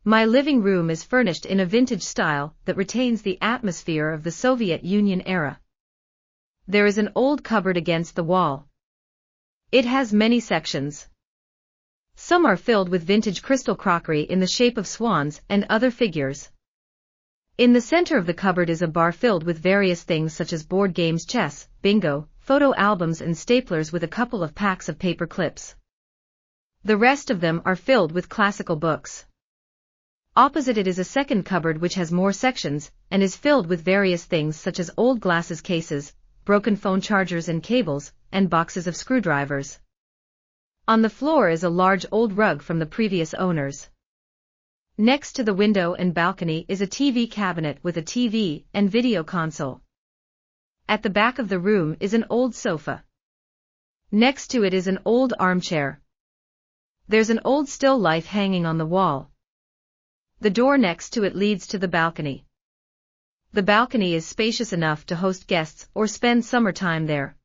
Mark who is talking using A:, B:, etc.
A: My living room is furnished in a vintage style that retains the atmosphere of the Soviet Union era. There is an old cupboard against the wall. It has many sections. Some are filled with vintage crystal crockery in the shape of swans and other figures. In the center of the cupboard is a bar filled with various things such as board games, chess, bingo, photo albums and staplers with a couple of packs of paper clips. The rest of them are filled with classical books. Opposite it is a second cupboard which has more sections, and is filled with various things such as old glasses cases, broken phone chargers and cables, and boxes of screwdrivers. On the floor is a large old rug from the previous owners. Next to the window and balcony is a TV cabinet with a TV and video console. At the back of the room is an old sofa. Next to it is an old armchair. There's an old still life hanging on the wall. The door next to it leads to the balcony. The balcony is spacious enough to host guests or spend summer time there.